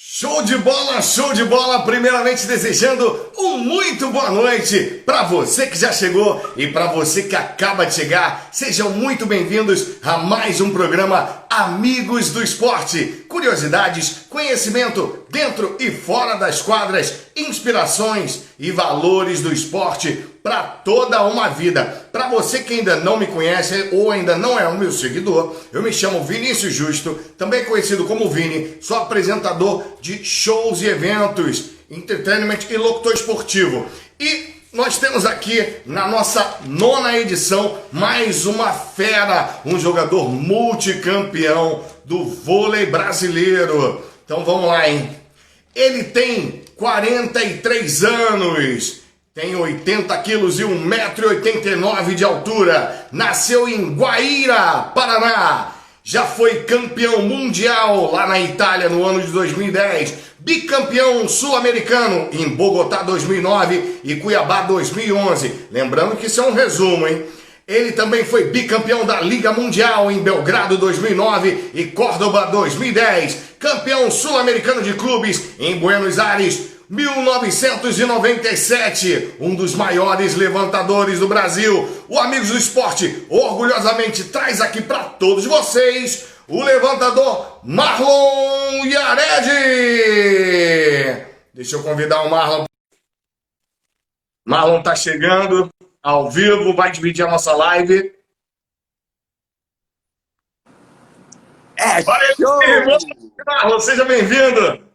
Show de bola, show de bola! Primeiramente desejando muito boa noite para você que já chegou e para você que acaba de chegar. Sejam muito bem-vindos a mais um programa Amigos do Esporte. Curiosidades, conhecimento dentro e fora das quadras, inspirações e valores do esporte para toda uma vida. Para você que ainda não me conhece ou ainda não é o meu seguidor, eu me chamo Vinícius Justo, também conhecido como Vini, sou apresentador de shows e eventos, entertainment e locutor esportivo. E nós temos aqui na nossa 9ª edição mais uma fera, um jogador multicampeão do vôlei brasileiro. Então vamos lá, hein? Ele tem 43 anos. Tem 80 quilos e 1,89 m de altura. Nasceu em Guaíra, Paraná. Já foi campeão mundial lá na Itália no ano de 2010. Bicampeão sul-americano em Bogotá 2009 e Cuiabá 2011. Lembrando que isso é um resumo, hein? Ele também foi bicampeão da Liga Mundial em Belgrado 2009 e Córdoba 2010. Campeão sul-americano de clubes em Buenos Aires 1997, um dos maiores levantadores do Brasil. O Amigos do Esporte orgulhosamente traz aqui para todos vocês o levantador Marlon Yared. Deixa eu convidar o Marlon. Marlon tá chegando ao vivo, vai dividir a nossa live. Show! Marlon, seja bem-vindo.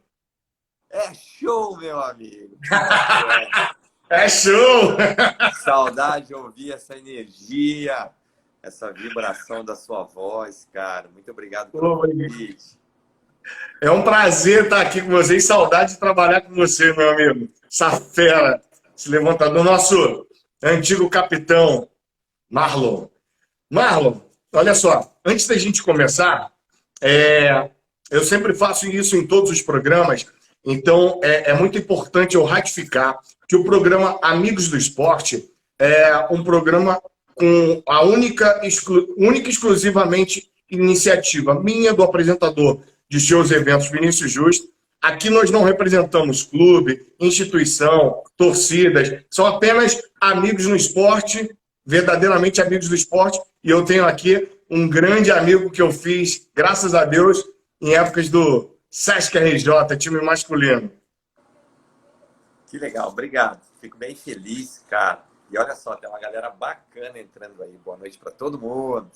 É show, meu amigo! É show! Saudade de ouvir essa energia, essa vibração da sua voz, cara. Muito obrigado pelo convite. É um prazer estar aqui com você e saudade de trabalhar com você, meu amigo. Essa fera, esse levantador, nosso antigo capitão, Marlon. Marlon, olha só, antes da gente começar, eu sempre faço isso em todos os programas. Então, é muito importante eu ratificar que o programa Amigos do Esporte é um programa com a única e exclusivamente iniciativa minha, do apresentador de seus eventos, Vinícius Justo. Aqui nós não representamos clube, instituição, torcidas, são apenas amigos no esporte, verdadeiramente amigos do esporte. E eu tenho aqui um grande amigo que eu fiz, graças a Deus, em épocas do Sesc RJ, time masculino. Que legal, obrigado. Fico bem feliz, cara. E olha só, tem uma galera bacana entrando aí. Boa noite para todo mundo.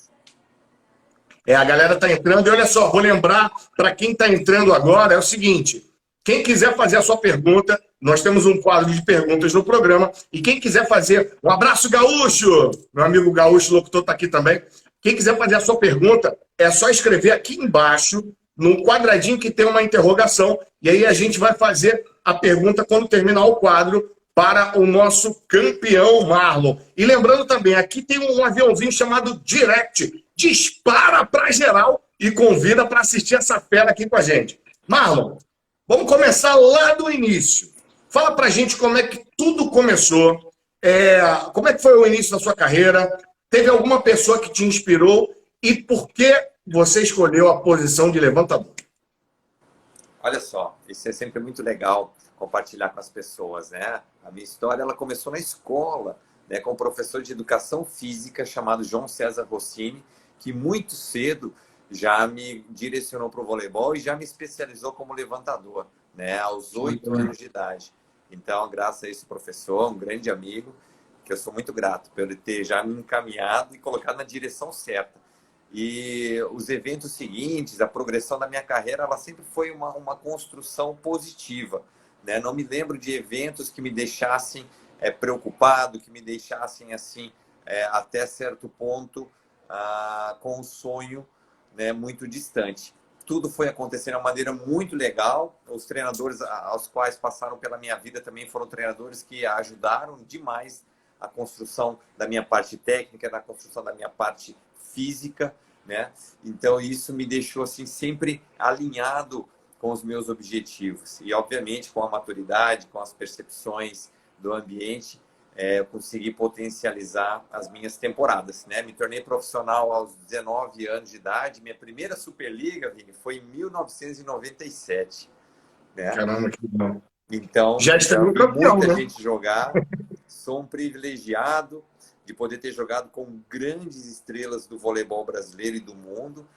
A galera tá entrando. E olha só, vou lembrar para quem tá entrando agora, é o seguinte: quem quiser fazer a sua pergunta, nós temos um quadro de perguntas no programa. E quem quiser fazer um abraço, Gaúcho, meu amigo Gaúcho, locutor, tá aqui também. Quem quiser fazer a sua pergunta, é só escrever aqui embaixo, num quadradinho que tem uma interrogação, e aí a gente vai fazer a pergunta quando terminar o quadro para o nosso campeão Marlon. E lembrando também, aqui tem um aviãozinho chamado Direct, dispara para geral e convida para assistir essa fera aqui com a gente. Marlon, vamos começar lá do início. Fala pra gente como é que tudo começou, como é que foi o início da sua carreira, teve alguma pessoa que te inspirou e por que você escolheu a posição de levantador? Olha só, isso é sempre muito legal compartilhar com as pessoas, né? A minha história, ela começou na escola, né, com um professor de educação física chamado João César Rossini, que muito cedo já me direcionou para o voleibol e já me especializou como levantador, né, aos 8 anos de idade. Então, graças a esse professor, um grande amigo, que eu sou muito grato por ele ter já me encaminhado e colocado na direção certa. E os eventos seguintes, a progressão da minha carreira, ela sempre foi uma construção positiva, né? Não me lembro de eventos que me deixassem preocupado, que me deixassem assim, até certo ponto, com um sonho, né, muito distante. Tudo foi acontecendo de uma maneira muito legal. Os treinadores aos quais passaram pela minha vida também foram treinadores que ajudaram demais a construção da minha parte técnica, na construção da minha parte física, né? Então isso me deixou assim sempre alinhado com os meus objetivos e obviamente com a maturidade, com as percepções do ambiente, eu consegui potencializar as minhas temporadas, né? Me tornei profissional aos 19 anos de idade. Minha primeira Superliga, Vini, foi em 1997. né? Caramba, que bom. Então, Já já estreou vi campeão, muita né? gente jogar. Sou um privilegiado de poder ter jogado com grandes estrelas do voleibol brasileiro e do mundo.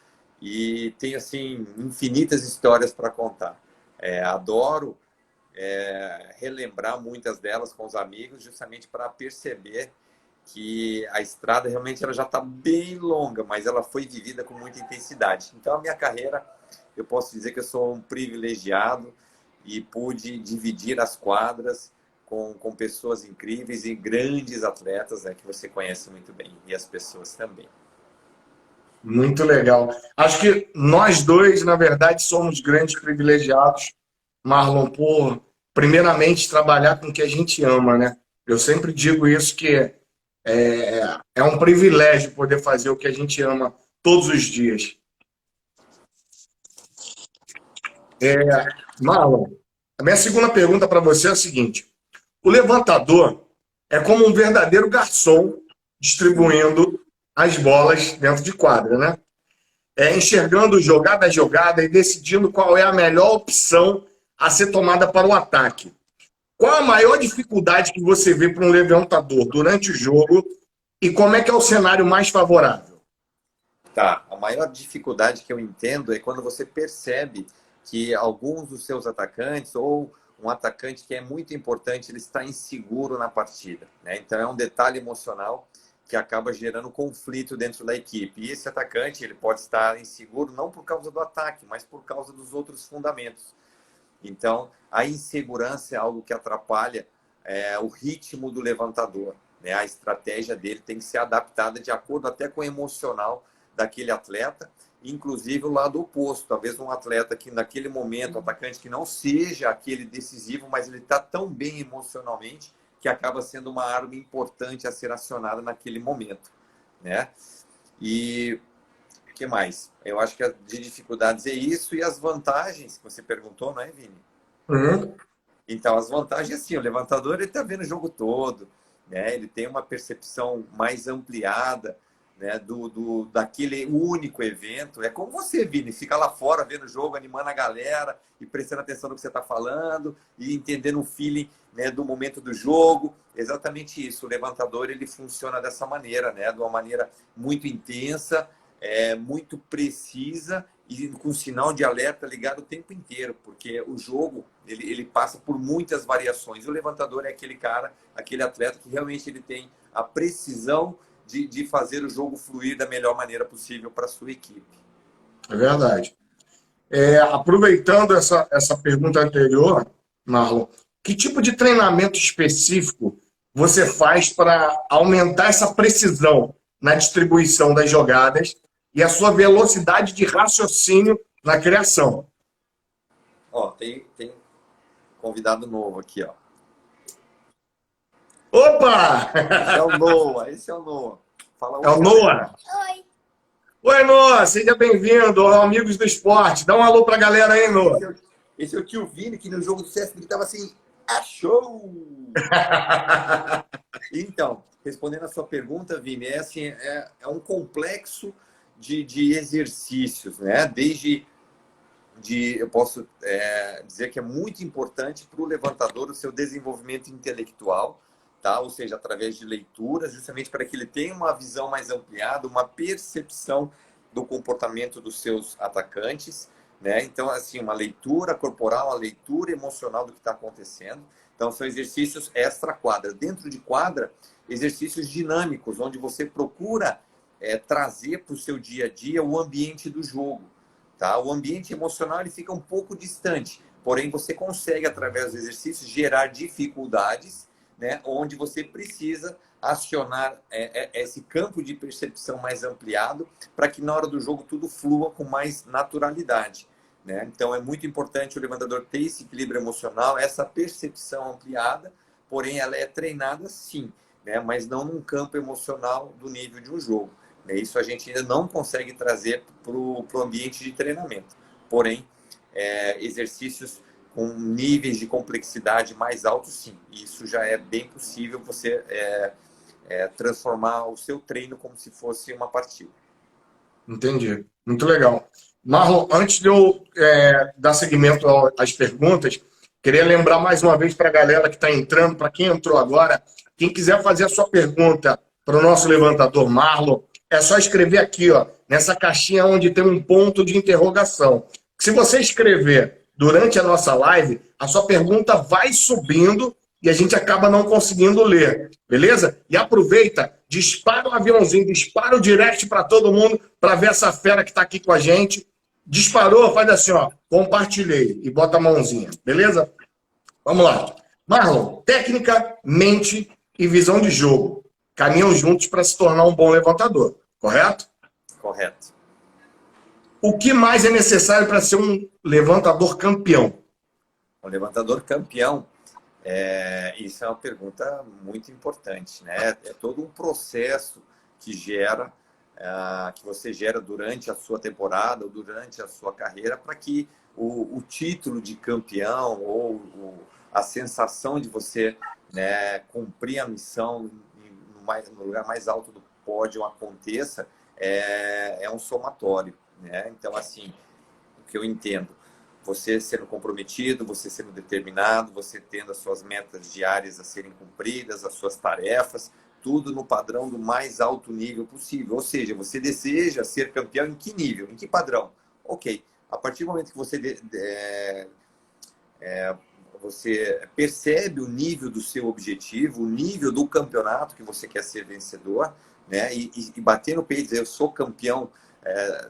E tenho, assim, infinitas histórias para contar. Adoro relembrar muitas delas com os amigos, justamente para perceber que a estrada realmente ela já está bem longa, mas ela foi vivida com muita intensidade. Então, a minha carreira, eu posso dizer que eu sou um privilegiado e pude dividir as quadras com pessoas incríveis e grandes atletas, né, que você conhece muito bem, e as pessoas também. Muito legal. Acho que nós dois, na verdade, somos grandes privilegiados, Marlon, por, primeiramente, trabalhar com o que a gente ama, né? Eu sempre digo isso, que é um privilégio poder fazer o que a gente ama todos os dias. Marlon, a minha segunda pergunta para você é a seguinte: o levantador é como um verdadeiro garçom distribuindo as bolas dentro de quadra, né? Enxergando jogada a jogada e decidindo qual é a melhor opção a ser tomada para o ataque. Qual a maior dificuldade que você vê para um levantador durante o jogo e como é que é o cenário mais favorável? Tá, a maior dificuldade que eu entendo é quando você percebe que alguns dos seus atacantes ou um atacante que é muito importante, ele está inseguro na partida, né? Então é um detalhe emocional que acaba gerando conflito dentro da equipe. E esse atacante, ele pode estar inseguro não por causa do ataque, mas por causa dos outros fundamentos. Então, a insegurança é algo que atrapalha o ritmo do levantador, né? A estratégia dele tem que ser adaptada de acordo até com o emocional daquele atleta, inclusive o lado oposto. Talvez um atleta que naquele momento, um atacante que não seja aquele decisivo, mas ele está tão bem emocionalmente que acaba sendo uma arma importante a ser acionada naquele momento, né? E o que mais? Eu acho que de dificuldades é isso, e as vantagens que você perguntou, não é, Vini? Uhum. Então, as vantagens, assim, o levantador ele está vendo o jogo todo, né? Ele tem uma percepção mais ampliada, né? Daquele único evento. É como você, Vini, fica lá fora vendo o jogo, animando a galera e prestando atenção no que você está falando e entendendo o feeling, né, do momento do jogo. Exatamente isso. O levantador ele funciona dessa maneira, né? De uma maneira muito intensa, muito precisa e com sinal de alerta ligado o tempo inteiro, porque o jogo ele passa por muitas variações. O levantador é aquele cara, aquele atleta que realmente ele tem a precisão de fazer o jogo fluir da melhor maneira possível para a sua equipe. É verdade. Aproveitando essa pergunta anterior, Marlon, que tipo de treinamento específico você faz para aumentar essa precisão na distribuição das jogadas e a sua velocidade de raciocínio na criação? Ó, tem convidado novo aqui, ó. Opa! Esse é o Noah, esse é o Noah. Fala É oi, o galera. Noah. Oi, Noah, seja bem-vindo ao Amigos do Esporte. Dá um alô pra galera aí, Noah. Esse é o tio Vini, que no jogo do CS gritava assim, achou! Então, respondendo a sua pergunta, Vini, assim, é um complexo de exercícios, né? Eu posso dizer que é muito importante para o levantador o seu desenvolvimento intelectual, tá? Ou seja, através de leituras, justamente para que ele tenha uma visão mais ampliada, uma percepção do comportamento dos seus atacantes, né? Então, assim, uma leitura corporal, uma leitura emocional do que está acontecendo. Então, são exercícios extra-quadra. Dentro de quadra, exercícios dinâmicos, onde você procura trazer para o seu dia a dia o ambiente do jogo. Tá? O ambiente emocional ele fica um pouco distante, porém você consegue, através dos exercícios, gerar dificuldades, né, onde você precisa acionar esse campo de percepção mais ampliado para que na hora do jogo tudo flua com mais naturalidade. Né? Então é muito importante o levantador ter esse equilíbrio emocional, essa percepção ampliada, porém ela é treinada sim, né, mas não num campo emocional do nível de um jogo. Isso a gente ainda não consegue trazer para o ambiente de treinamento. Porém, exercícios com níveis de complexidade mais altos, sim. Isso já é bem possível você transformar o seu treino como se fosse uma partida. Entendi. Muito legal. Marlon, antes de eu dar seguimento às perguntas, queria lembrar mais uma vez para a galera que está entrando, para quem entrou agora, quem quiser fazer a sua pergunta para o nosso levantador Marlon, é só escrever aqui, ó, nessa caixinha onde tem um ponto de interrogação. Se você escrever durante a nossa live, a sua pergunta vai subindo e a gente acaba não conseguindo ler, beleza? E aproveita, dispara o aviãozinho, dispara o direct para todo mundo para ver essa fera que está aqui com a gente. Disparou, faz assim, ó, compartilhei e bota a mãozinha, beleza? Vamos lá. Marlon, técnica, mente e visão de jogo caminham juntos para se tornar um bom levantador, correto? Correto. O que mais é necessário para ser um levantador campeão? Um levantador campeão, isso é uma pergunta muito importante, né? É todo um processo que que você gera durante a sua temporada ou durante a sua carreira para que o título de campeão ou a sensação de você, né, cumprir a missão no lugar mais alto do pódio aconteça, é um somatório, né? Então, assim, o que eu entendo, você sendo comprometido, você sendo determinado, você tendo as suas metas diárias a serem cumpridas, as suas tarefas, tudo no padrão do mais alto nível possível. Ou seja, você deseja ser campeão em que nível? Em que padrão? Ok. A partir do momento que você percebe o nível do seu objetivo, o nível do campeonato que você quer ser vencedor, né? E bater no peito e dizer, eu sou campeão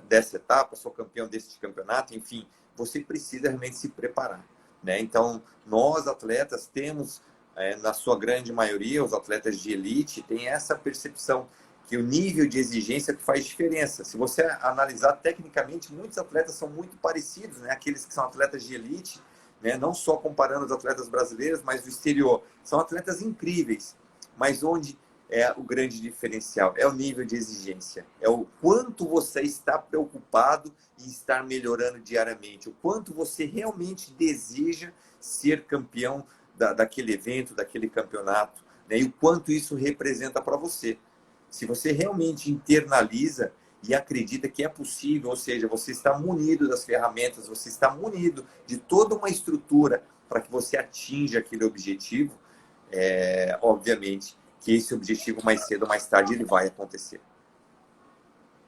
dessa etapa, sou campeão desse campeonato, enfim, você precisa realmente se preparar, né? Então, nós atletas temos, na sua grande maioria, os atletas de elite têm essa percepção que o nível de exigência faz diferença. Se você analisar tecnicamente, muitos atletas são muito parecidos, né? Aqueles que são atletas de elite, né? Não só comparando os atletas brasileiros, mas do exterior. São atletas incríveis, mas onde é o grande diferencial? É o nível de exigência. É o quanto você está preocupado em estar melhorando diariamente. O quanto você realmente deseja ser campeão daquele evento, daquele campeonato, né? E o quanto isso representa para você. Se você realmente internaliza e acredita que é possível, ou seja, você está munido das ferramentas, você está munido de toda uma estrutura para que você atinja aquele objetivo, obviamente que esse objetivo mais cedo ou mais tarde ele vai acontecer.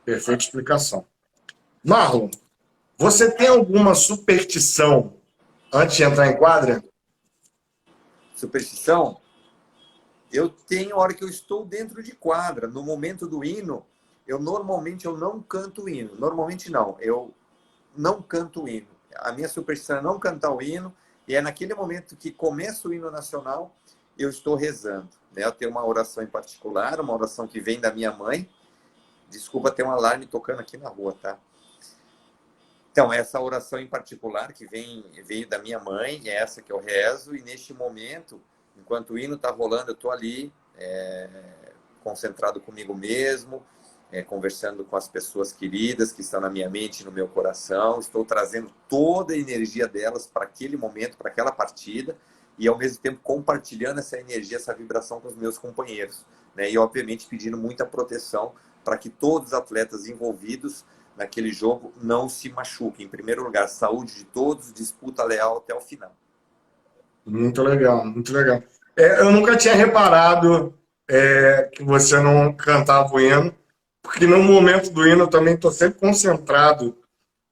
Perfeita explicação. Marlon, você tem alguma superstição antes de entrar em quadra? Superstição? Eu tenho a hora que eu estou dentro de quadra, no momento do hino, normalmente eu não canto o hino. Normalmente não, eu não canto o hino. A minha superstição é não cantar o hino, e é naquele momento que começa o hino nacional, eu estou rezando, né? Eu tenho uma oração em particular, uma oração que vem da minha mãe. Desculpa ter um alarme tocando aqui na rua, tá? Então, essa oração em particular que veio da minha mãe, é essa que eu rezo, e neste momento, enquanto o hino está rolando, eu estou ali, concentrado comigo mesmo, conversando com as pessoas queridas que estão na minha mente e no meu coração. Estou trazendo toda a energia delas para aquele momento, para aquela partida, e ao mesmo tempo compartilhando essa energia, essa vibração com os meus companheiros, né? E obviamente pedindo muita proteção para que todos os atletas envolvidos naquele jogo não se machuquem. Em primeiro lugar, saúde de todos, disputa leal até o final. Muito legal, muito legal. Eu nunca tinha reparado que você não cantava o hino, porque no momento do hino eu também estou sempre concentrado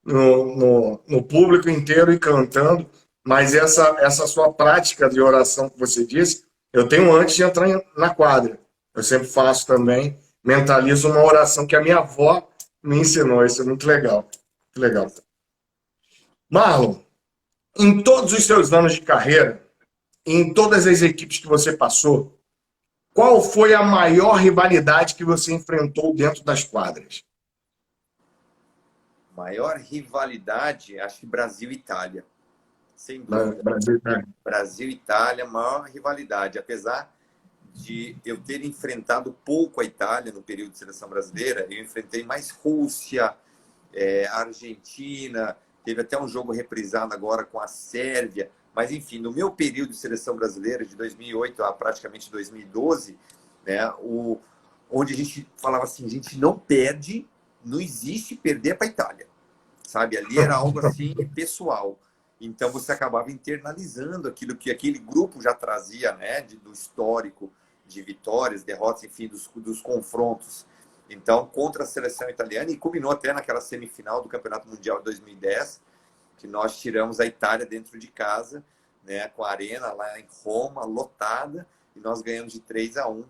no público inteiro e cantando, mas essa sua prática de oração que você disse, eu tenho antes de entrar na quadra. Eu sempre faço também, mentalizo uma oração que a minha avó me ensinou. Isso é muito legal. Muito legal. Marlon, em todos os seus anos de carreira, em todas as equipes que você passou, qual foi a maior rivalidade que você enfrentou dentro das quadras? Maior rivalidade, acho que Brasil e Itália. Sem dúvida. Brasil e Itália, maior rivalidade. Apesar de eu ter enfrentado pouco a Itália no período de seleção brasileira, eu enfrentei mais Rússia, Argentina, teve até um jogo reprisado agora com a Sérvia. Mas, enfim, no meu período de seleção brasileira, de 2008 a praticamente 2012, né, onde a gente falava assim, a gente não perde, não existe perder para a Itália. sabe? Ali era algo assim pessoal. Então você acabava internalizando aquilo que aquele grupo já trazia, né? Do histórico, de vitórias, derrotas, enfim, dos confrontos. Então, contra a seleção italiana, e culminou até naquela semifinal do Campeonato Mundial de 2010, que nós tiramos a Itália dentro de casa, né, com a arena lá em Roma, lotada, e nós ganhamos de 3-1.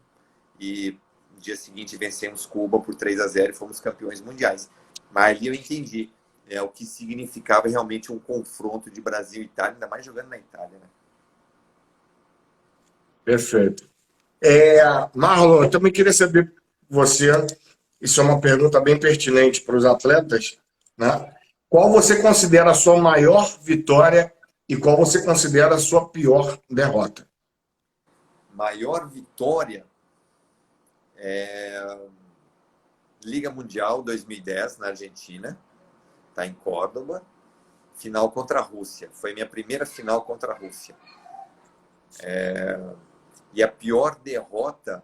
E no dia seguinte vencemos Cuba por 3-0 e fomos campeões mundiais. Mas ali eu entendi, né, o que significava realmente um confronto de Brasil e Itália, ainda mais jogando na Itália. Né? Perfeito. Marlon, eu também queria saber você, isso é uma pergunta bem pertinente para os atletas, né? Qual você considera a sua maior vitória e qual você considera a sua pior derrota? Maior vitória Liga Mundial 2010 na Argentina, tá em Córdoba, final contra a Rússia. Foi minha primeira final contra a Rússia. E a pior derrota,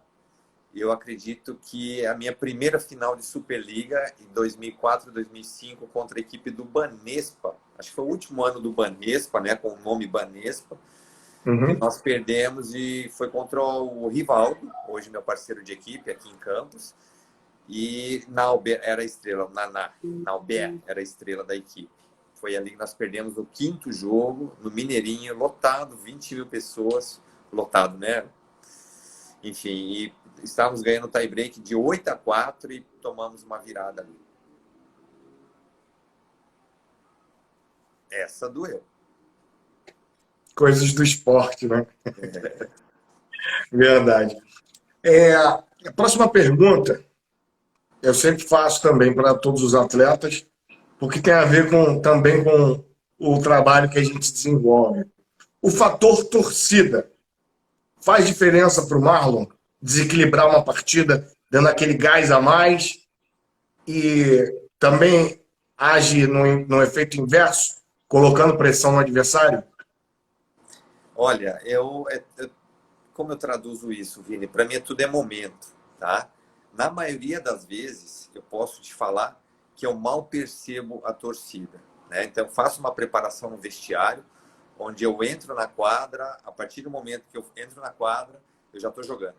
eu acredito que é a minha primeira final de Superliga em 2004, 2005 contra a equipe do Banespa. Acho que foi o último ano do Banespa, né, com o nome Banespa. Que nós perdemos e foi contra o Rivaldo, hoje meu parceiro de equipe aqui em Campos. E Nauber era a estrela, Nauber era a estrela da equipe. Foi ali que nós perdemos o 5º jogo, no Mineirinho, lotado, 20 mil pessoas, lotado, né? Enfim, e estávamos ganhando o tie-break de 8-4 e tomamos uma virada ali. Essa doeu. Coisas do esporte, né? Verdade. A próxima pergunta eu sempre faço também para todos os atletas, porque tem a ver também com o trabalho que a gente desenvolve. O fator torcida faz diferença para o Marlon desequilibrar uma partida, dando aquele gás a mais e também age no efeito inverso, colocando pressão no adversário? Olha, como eu traduzo isso, Vini? Para mim tudo é momento, tá? Na maioria das vezes, eu posso te falar que eu mal percebo a torcida, né? Então, faço uma preparação no vestiário, onde eu entro na quadra, a partir do momento que eu entro na quadra, eu já estou jogando.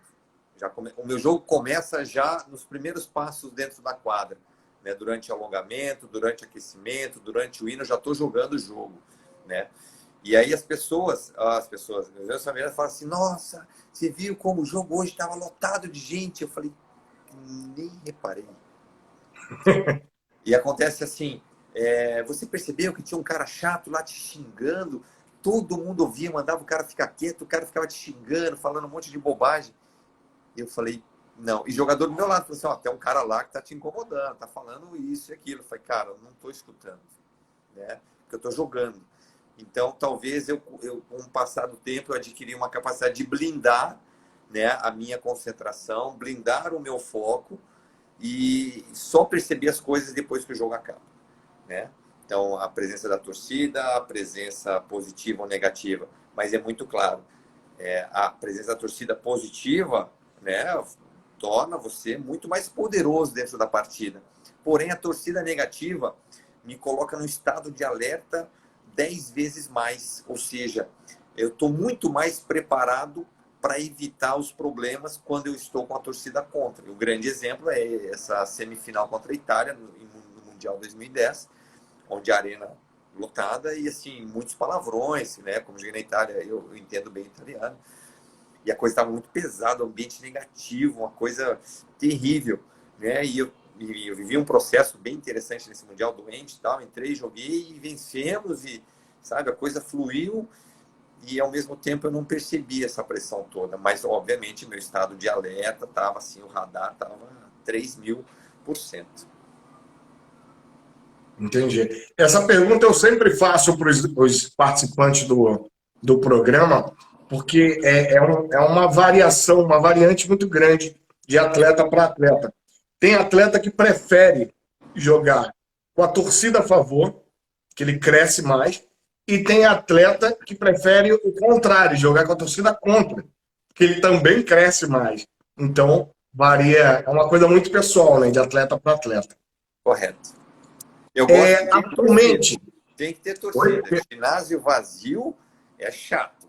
O meu jogo começa já nos primeiros passos dentro da quadra, né? Durante o alongamento, durante o aquecimento, durante o hino, eu já estou jogando o jogo, né? E aí as pessoas, meus familiares falam assim, nossa, você viu como o jogo hoje estava lotado de gente? Eu falei, nem reparei. E acontece assim, você percebeu que tinha um cara chato lá te xingando, todo mundo ouvia, mandava o cara ficar quieto, o cara ficava te xingando, falando um monte de bobagem. E eu falei, não. E jogador do meu lado falou assim, ó, tem um cara lá que tá te incomodando, tá falando isso e aquilo. Eu falei, cara, eu não tô escutando, né? Porque eu tô jogando. Então, talvez com o passar do tempo, eu adquiri uma capacidade de blindar, né, a minha concentração, blindar o meu foco e só perceber as coisas depois que o jogo acaba, né? Então, a presença da torcida, a presença positiva ou negativa, mas é muito claro, a presença da torcida positiva, né, torna você muito mais poderoso dentro da partida. Porém, a torcida negativa me coloca num estado de alerta 10 vezes mais, ou seja, eu estou muito mais preparado para evitar os problemas quando eu estou com a torcida contra. O grande exemplo é essa semifinal contra a Itália no Mundial 2010, onde a arena lotada e assim muitos palavrões, né? Como joguei na Itália, eu entendo bem italiano. E a coisa estava muito pesada, um ambiente negativo, uma coisa terrível, né? E eu vivi um processo bem interessante nesse Mundial, doente e tal. Entrei, joguei e vencemos e, sabe, a coisa fluiu e, ao mesmo tempo, eu não percebi essa pressão toda. Mas, obviamente, meu estado de alerta estava assim, o radar estava 3000%. Entendi. Essa pergunta eu sempre faço para os participantes do programa, porque é uma variação, uma variante muito grande de atleta para atleta. Tem atleta que prefere jogar com a torcida a favor, que ele cresce mais, e tem atleta que prefere o contrário, jogar com a torcida contra, que ele também cresce mais. Então, varia, é uma coisa muito pessoal, né, de atleta para atleta. Correto. Eu gosto de ter Atualmente... torcida. Tem que ter Oi? torcida. Ginásio vazio é chato.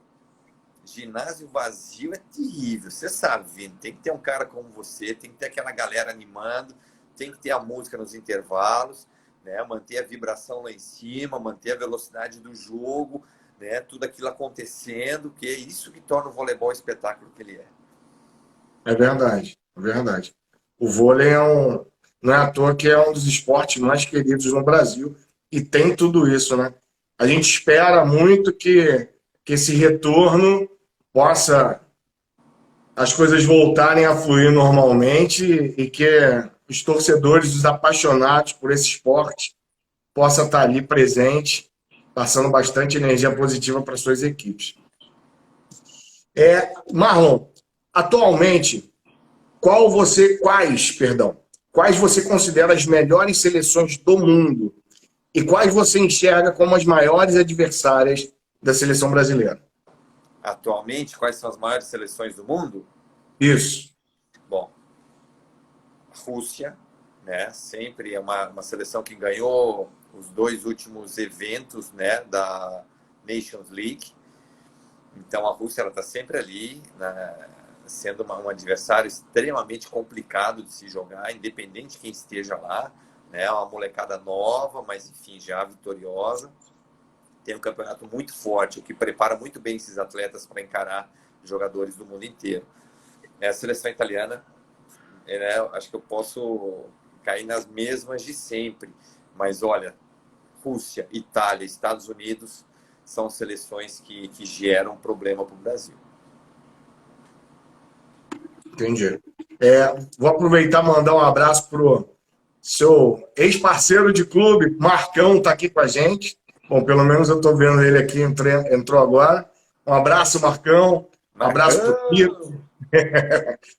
Ginásio vazio é terrível. Você sabe, Vini, tem que ter um cara como você, tem que ter aquela galera animando, tem que ter a música nos intervalos, né? Manter a vibração lá em cima, manter a velocidade do jogo, né? Tudo aquilo acontecendo, que é isso que torna o voleibol o espetáculo que ele é. É verdade, é verdade. O vôlei não é à toa que é um dos esportes mais queridos no Brasil e tem tudo isso, né? A gente espera muito que esse retorno possa as coisas voltarem a fluir normalmente e que os torcedores, os apaixonados por esse esporte, possam estar ali presente, passando bastante energia positiva para suas equipes. Marlon, atualmente, quais você considera as melhores seleções do mundo e quais você enxerga como as maiores adversárias da seleção brasileira? Atualmente, quais são as maiores seleções do mundo? Isso. Bom, Rússia, né? Sempre é uma seleção que ganhou os 2 últimos eventos, né, da Nations League. Então a Rússia ela está sempre ali, né, sendo um adversário extremamente complicado de se jogar, independente de quem esteja lá, né? Uma molecada nova, mas enfim já vitoriosa. Tem um campeonato muito forte, o que prepara muito bem esses atletas para encarar jogadores do mundo inteiro. A seleção italiana, né, acho que eu posso cair nas mesmas de sempre. Mas olha, Rússia, Itália, Estados Unidos são seleções que geram problema para o Brasil. Entendi. Vou aproveitar e mandar um abraço pro seu ex-parceiro de clube, Marcão, está aqui com a gente. Bom, pelo menos eu estou vendo ele aqui, entrou agora. Um abraço, Marcão. Um abraço para o Kiko.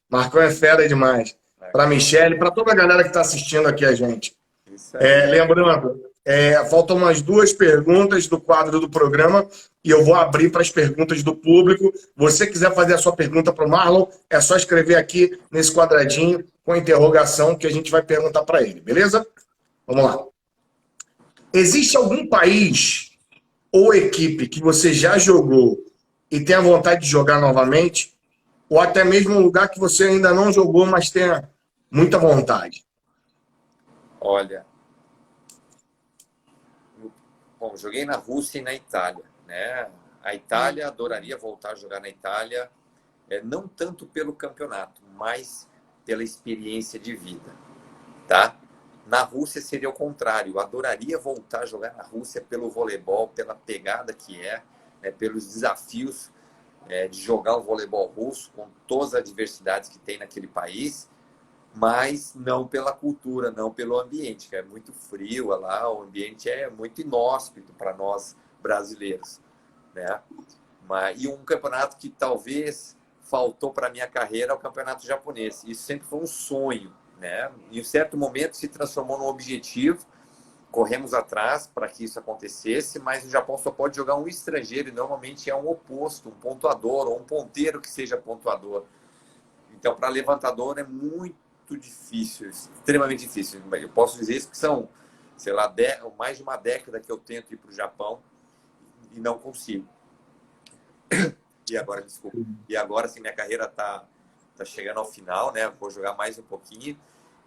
Marcão é fera demais. Para a Michelle, para toda a galera que está assistindo aqui a gente. Lembrando, faltam umas 2 perguntas do quadro do programa e eu vou abrir para as perguntas do público. Você quiser fazer a sua pergunta para o Marlon, é só escrever aqui nesse quadradinho com interrogação que a gente vai perguntar para ele, beleza? Vamos lá. Existe algum país ou equipe que você já jogou e tenha vontade de jogar novamente? Ou até mesmo um lugar que você ainda não jogou, mas tenha muita vontade? Olha, bom, joguei na Rússia e na Itália, né? A Itália, adoraria voltar a jogar na Itália, não tanto pelo campeonato, mas pela experiência de vida, tá? Na Rússia seria o contrário, eu adoraria voltar a jogar na Rússia pelo voleibol, pela pegada que né, pelos desafios de jogar o voleibol russo, com todas as adversidades que tem naquele país, mas não pela cultura, não pelo ambiente, que é muito frio lá, o ambiente é muito inóspito para nós brasileiros, né? E um campeonato que talvez faltou para a minha carreira é o campeonato japonês. Isso sempre foi um sonho, né? Em um certo momento se transformou num objetivo, corremos atrás para que isso acontecesse, mas o Japão só pode jogar um estrangeiro e normalmente é um oposto, um pontuador ou um ponteiro que seja pontuador. Então, para levantador é muito difícil, extremamente difícil. Eu posso dizer isso que são, sei lá, mais de uma década que eu tento ir para o Japão e não consigo. E agora, desculpa. E agora, assim, minha carreira tá chegando ao final, né? Vou jogar mais um pouquinho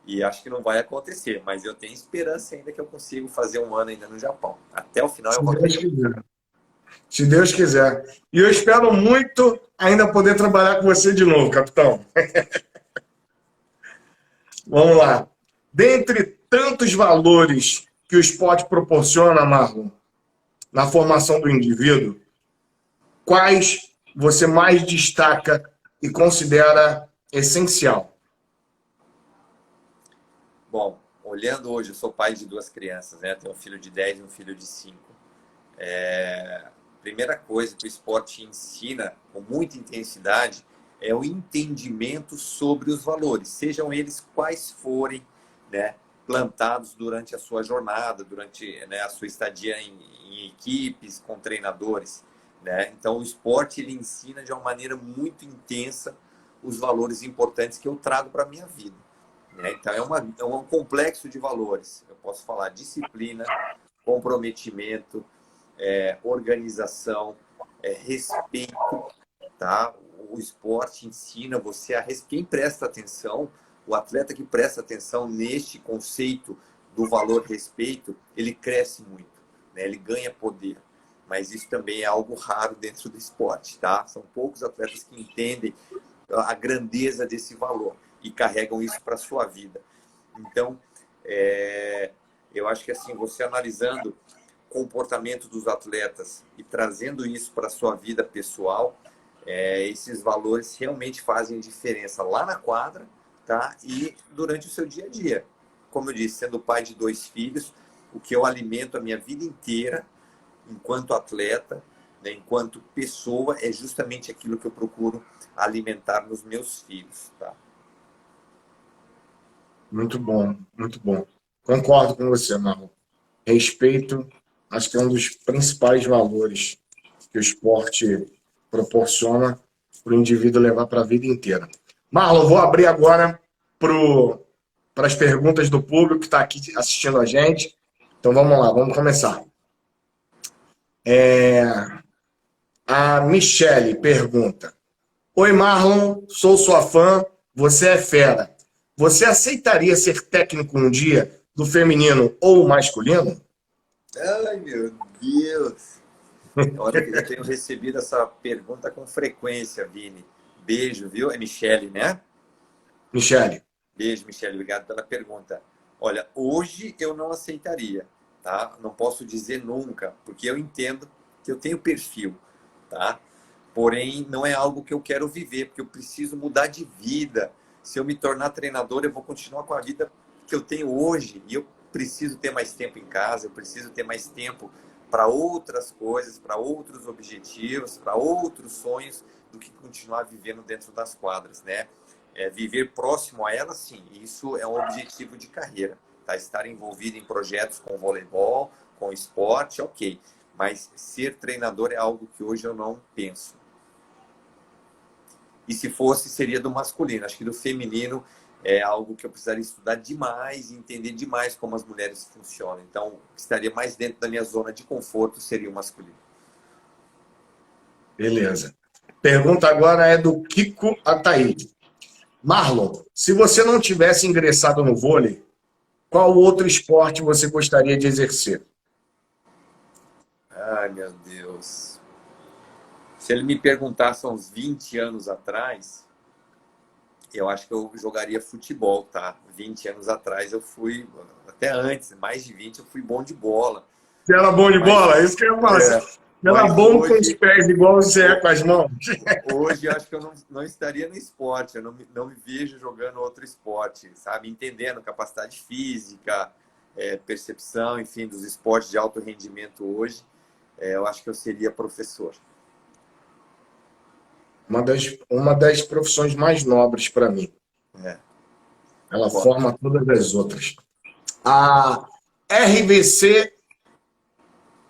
e acho que não vai acontecer, mas eu tenho esperança ainda que eu consigo fazer um ano ainda no Japão. Até o final eu vou ter. Se Deus quiser. E eu espero muito ainda poder trabalhar com você de novo, capitão. Vamos lá. Dentre tantos valores que o esporte proporciona, Marlon, na formação do indivíduo, quais você mais destaca e considera essencial? Bom, olhando hoje, eu sou pai de 2 crianças, né? Tenho um filho de 10 e um filho de 5. Primeira coisa que o esporte ensina com muita intensidade é o entendimento sobre os valores, sejam eles quais forem, né, plantados durante a sua jornada, durante, né, a sua estadia em equipes, com treinadores, né? Então, o esporte ele ensina de uma maneira muito intensa os valores importantes que eu trago para a minha vida, né? Então, é um complexo de valores. posso falar disciplina, comprometimento, organização, respeito, tá? O esporte ensina você a... Quem presta atenção, o atleta que presta atenção neste conceito do valor respeito, ele cresce muito, né? Ele ganha poder. Mas isso também é algo raro dentro do esporte, tá? São poucos atletas que entendem a grandeza desse valor e carregam isso para a sua vida. Então, eu acho que assim, você analisando o comportamento dos atletas e trazendo isso para a sua vida pessoal, esses valores realmente fazem diferença lá na quadra, tá? E durante o seu dia a dia. Como eu disse, sendo pai de 2 filhos, o que eu alimento a minha vida inteira, enquanto atleta, né, enquanto pessoa, é justamente aquilo que eu procuro alimentar nos meus filhos, tá? Muito bom, muito bom. Concordo com você, Marlon. Respeito, acho que é um dos principais valores que o esporte proporciona para o indivíduo levar para a vida inteira. Marlon, vou abrir agora para as perguntas do público que está aqui assistindo a gente. Então vamos lá, vamos começar. A Michele pergunta: Oi, Marlon, sou sua fã, você é fera. Você aceitaria ser técnico um dia do feminino ou masculino? Ai, meu Deus! Olha, eu tenho recebido essa pergunta com frequência, Vini. Beijo, viu? É Michele, né? Michele. Beijo, Michele. Obrigado pela pergunta. Olha, hoje eu não aceitaria, tá? Não posso dizer nunca, porque eu entendo que eu tenho perfil, tá? Porém, não é algo que eu quero viver, porque eu preciso mudar de vida. Se eu me tornar treinador, eu vou continuar com a vida que eu tenho hoje. E eu preciso ter mais tempo em casa, eu preciso ter mais tempo para outras coisas, para outros objetivos, para outros sonhos, do que continuar vivendo dentro das quadras, né? Viver próximo a ela, sim, isso é um objetivo de carreira, tá? Estar envolvido em projetos com voleibol, com esporte, ok. Mas ser treinador é algo que hoje eu não penso. E se fosse, seria do masculino. Acho que do feminino é algo que eu precisaria estudar demais e entender demais como as mulheres funcionam. Então, o que estaria mais dentro da minha zona de conforto seria o masculino. Beleza. Pergunta agora é do Kiko Ataíde. Marlon, se você não tivesse ingressado no vôlei, qual outro esporte você gostaria de exercer? Ai, meu Deus. Se ele me perguntasse há uns 20 anos atrás, eu acho que eu jogaria futebol, tá? 20 anos atrás eu fui, até antes, mais de 20, eu fui bom de bola. Você era bom de bola? Isso que eu ia falar. Você era bom com os pés, igual você é com as mãos? Hoje eu acho que eu não estaria no esporte, eu não me vejo jogando outro esporte, sabe? Entendendo capacidade física, percepção, enfim, dos esportes de alto rendimento hoje, eu acho que eu seria professor. Uma das profissões mais nobres para mim. Ela forma todas as outras. A RVC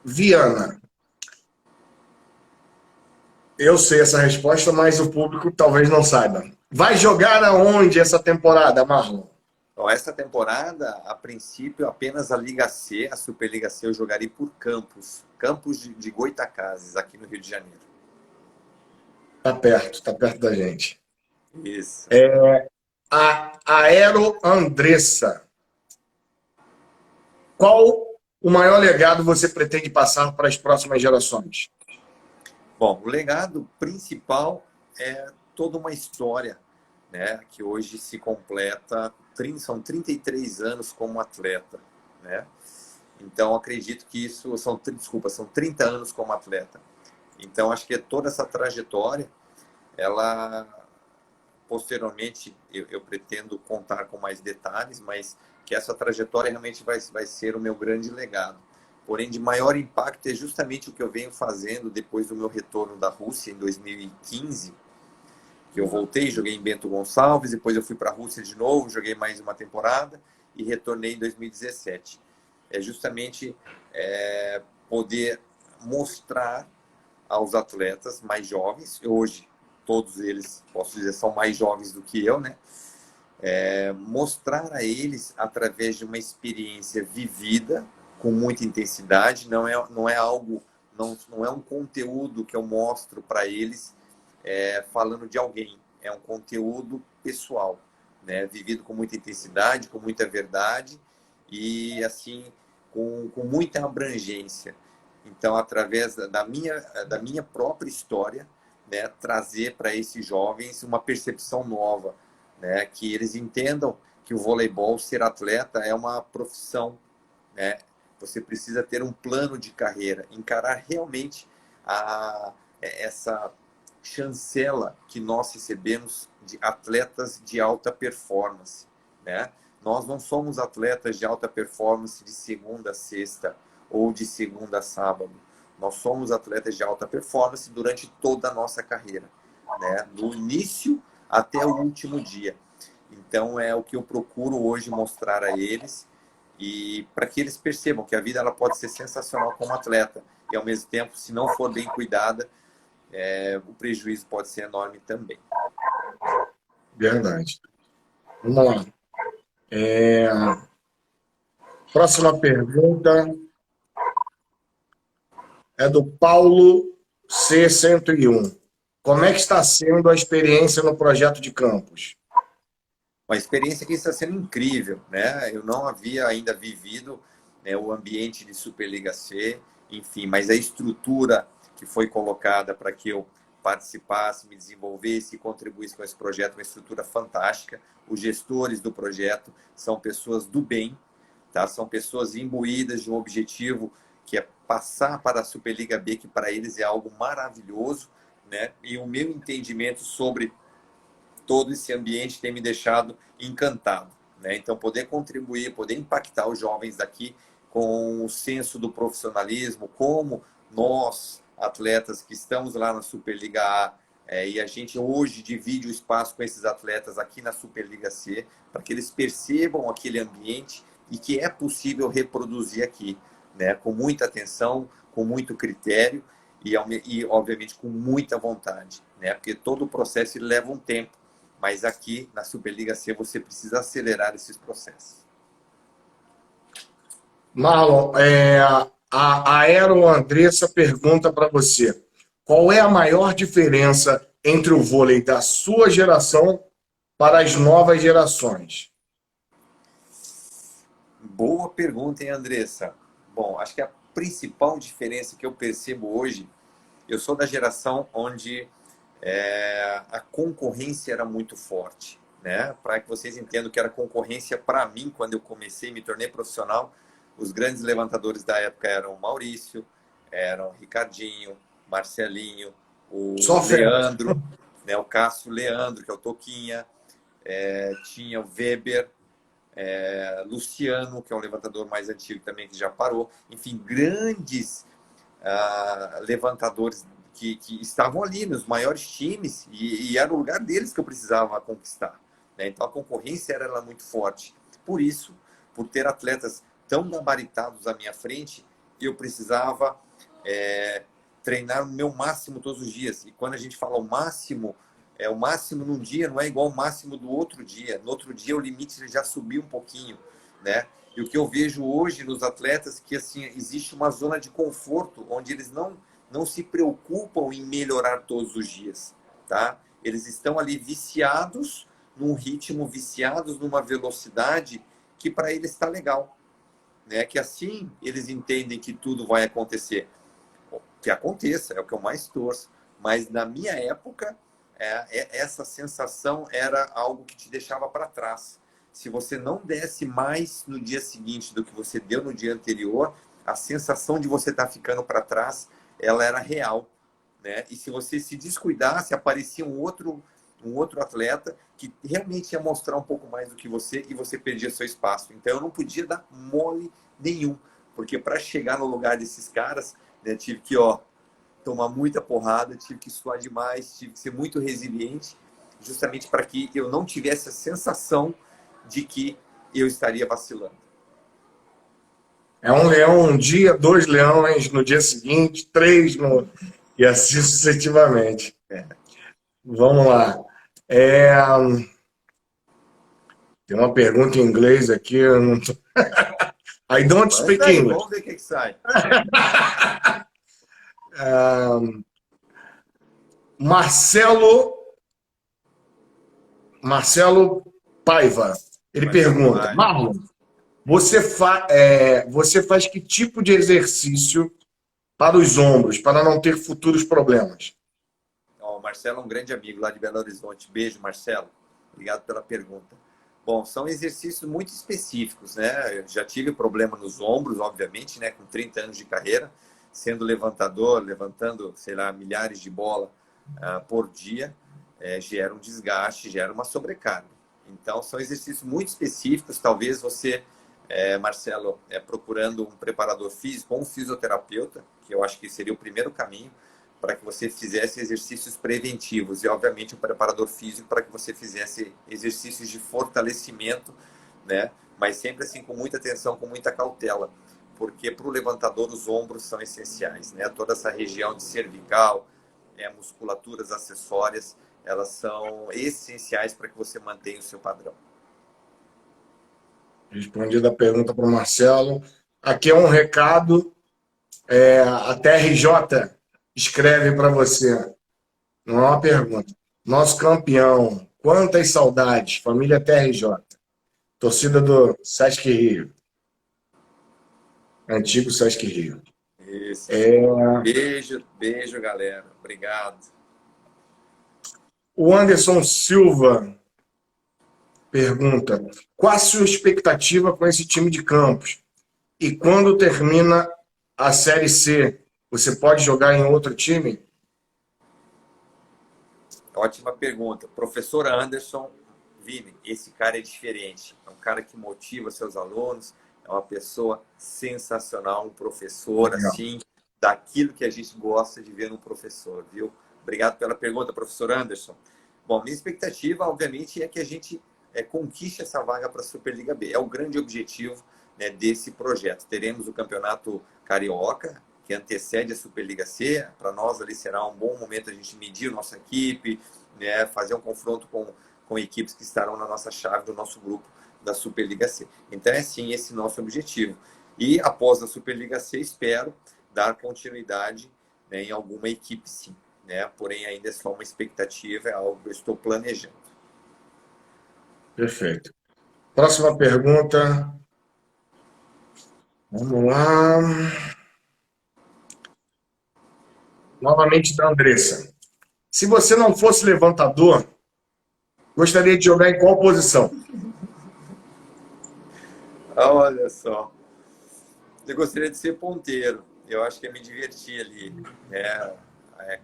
Viana. Eu sei essa resposta, mas o público talvez não saiba. Vai jogar aonde essa temporada, Marlon? Então, essa temporada, a princípio, apenas a Liga C, a Superliga C, eu jogarei por Campos. Campos de Goytacazes, aqui no Rio de Janeiro. Tá perto da gente. Isso. A Aero Andressa. Qual o maior legado você pretende passar para as próximas gerações? Bom, o legado principal é toda uma história, né, que hoje se completa, são 33 anos como atleta, né? Então, acredito que isso são 30 anos como atleta. Então, acho que toda essa trajetória, ela, posteriormente, eu pretendo contar com mais detalhes, mas que essa trajetória realmente vai ser o meu grande legado. Porém, de maior impacto é justamente o que eu venho fazendo depois do meu retorno da Rússia, em 2015, que eu voltei, joguei em Bento Gonçalves, depois eu fui para a Rússia de novo, joguei mais uma temporada e retornei em 2017. É justamente poder mostrar aos atletas mais jovens, hoje todos eles, posso dizer, são mais jovens do que eu, né? mostrar a eles através de uma experiência vivida com muita intensidade. Não é algo, não é um conteúdo que eu mostro para eles falando de alguém. É um conteúdo pessoal, né? Vivido com muita intensidade, com muita verdade e assim com muita abrangência. Então, através da minha própria história, né, trazer para esses jovens uma percepção nova, né, que eles entendam que o voleibol, ser atleta, é uma profissão, né? Você precisa ter um plano de carreira, encarar realmente essa chancela que nós recebemos de atletas de alta performance, né? Nós não somos atletas de alta performance de segunda a sexta ou de segunda a sábado. Nós somos atletas de alta performance durante toda a nossa carreira, né? Do início até o último dia. Então é o que eu procuro hoje mostrar a eles e para que eles percebam que a vida ela pode ser sensacional como atleta e ao mesmo tempo, se não for bem cuidada, o prejuízo pode ser enorme também. Verdade. Vamos lá. Próxima pergunta é do Paulo C101. Como é que está sendo a experiência no projeto de campus? Uma experiência que está sendo incrível, né? Eu não havia ainda vivido, né, o ambiente de Superliga C, enfim, mas a estrutura que foi colocada para que eu participasse, me desenvolvesse e contribuísse com esse projeto, uma estrutura fantástica. Os gestores do projeto são pessoas do bem, tá? São pessoas imbuídas de um objetivo que é passar para a Superliga B, que para eles é algo maravilhoso, né? E o meu entendimento sobre todo esse ambiente tem me deixado encantado, né? Então, poder contribuir, poder impactar os jovens daqui com o senso do profissionalismo, como nós, atletas que estamos lá na Superliga A, e a gente hoje divide o espaço com esses atletas aqui na Superliga C, para que eles percebam aquele ambiente e que é possível reproduzir aqui, né? Com muita atenção, com muito critério e obviamente, com muita vontade, né? Porque todo o processo ele leva um tempo. Mas aqui, na Superliga C, você precisa acelerar esses processos. Marlon, a Aero Andressa pergunta para você: qual é a maior diferença entre o vôlei da sua geração para as novas gerações? Boa pergunta, hein, Andressa? Bom, acho que a principal diferença que eu percebo hoje, eu sou da geração onde a concorrência era muito forte, né? Para que vocês entendam que era concorrência para mim quando eu comecei, me tornei profissional. Os grandes levantadores da época eram o Maurício, eram o Ricardinho, Marcelinho, o Leandro, né? O Cássio Leandro, que é o Toquinha, tinha o Weber, Luciano, que é um levantador mais antigo também, que já parou. Enfim, grandes levantadores que estavam ali nos maiores times e era o lugar deles que eu precisava conquistar, né? Então a concorrência era muito forte. Por isso, por ter atletas tão gabaritados à minha frente, eu precisava treinar o meu máximo todos os dias. E quando a gente fala o máximo num dia não é igual ao máximo do outro dia. No outro dia o limite já subiu um pouquinho, né? E o que eu vejo hoje nos atletas é que assim, existe uma zona de conforto onde eles não se preocupam em melhorar todos os dias, tá? Eles estão ali viciados num ritmo, viciados numa velocidade que para eles está legal, né? Que assim eles entendem que tudo vai acontecer. Que aconteça, é o que eu mais torço. Mas na minha época, essa sensação era algo que te deixava para trás. Se você não desse mais no dia seguinte do que você deu no dia anterior, a sensação de você estar ficando para trás, ela era real, né? E se você se descuidasse, aparecia um outro atleta que realmente ia mostrar um pouco mais do que você e você perdia seu espaço. Então eu não podia dar mole nenhum, porque para chegar no lugar desses caras, né, tive que tomar muita porrada, tive que suar demais, tive que ser muito resiliente, justamente para que eu não tivesse a sensação de que eu estaria vacilando. É um leão um dia, 2 leões no dia seguinte, 3 e assim sucessivamente. Vamos lá. Tem uma pergunta em inglês aqui. Eu não tô... I don't Mas speak aí, English. vamos ver o que sai. Ah, Marcelo, Marcelo Paiva. Ele Marcelo pergunta, Paes. Marlon, você faz que tipo de exercício para os ombros, para não ter futuros problemas? Ó, o Marcelo é um grande amigo lá de Belo Horizonte. Beijo, Marcelo. Obrigado pela pergunta. Bom, são exercícios muito específicos, né? Eu já tive problema nos ombros, obviamente, né? Com 30 anos de carreira, sendo levantador, levantando, sei lá, milhares de bola por dia, gera um desgaste, gera uma sobrecarga. Então, são exercícios muito específicos. Talvez você, Marcelo, procurando um preparador físico ou um fisioterapeuta, que eu acho que seria o primeiro caminho, para que você fizesse exercícios preventivos e, obviamente, um preparador físico para que você fizesse exercícios de fortalecimento, né? Mas sempre assim com muita atenção, com muita cautela, porque para o levantador os ombros são essenciais, né? Toda essa região de cervical, musculaturas acessórias, elas são essenciais para que você mantenha o seu padrão. Respondida a pergunta para o Marcelo. Aqui é um recado. A TRJ escreve para você. Não é uma pergunta. Nosso campeão. Quantas saudades. Família TRJ. Torcida do Sesc Rio. Antigo Sesc Rio. Isso. É, Beijo, beijo, galera. Obrigado. o Anderson Silva pergunta: qual a sua expectativa com esse time de Campos? E quando termina a Série C, você pode jogar em outro time? Ótima pergunta. Professor Anderson, Vini, esse cara é diferente. É um cara que motiva seus alunos, é uma pessoa sensacional, um professor, Legal. assim, daquilo que a gente gosta de ver no professor, viu? Obrigado pela pergunta, professor Anderson. Bom, minha expectativa, obviamente, é que a gente conquiste essa vaga para a Superliga B. É o grande objetivo, né, desse projeto. Teremos o Campeonato Carioca, que antecede a Superliga C. Para nós ali será um bom momento a gente medir nossa equipe, né, fazer um confronto com equipes que estarão na nossa chave do nosso grupo da Superliga C. Então é sim esse nosso objetivo. E após a Superliga C, espero dar continuidade, né, em alguma equipe sim. Né? Porém, ainda é só uma expectativa, é algo que eu estou planejando. Perfeito. Próxima pergunta. Vamos lá. Novamente da Andressa. Se você não fosse levantador, gostaria de jogar em qual posição? Olha só, eu gostaria de ser ponteiro. Eu acho que eu me diverti ali. Né?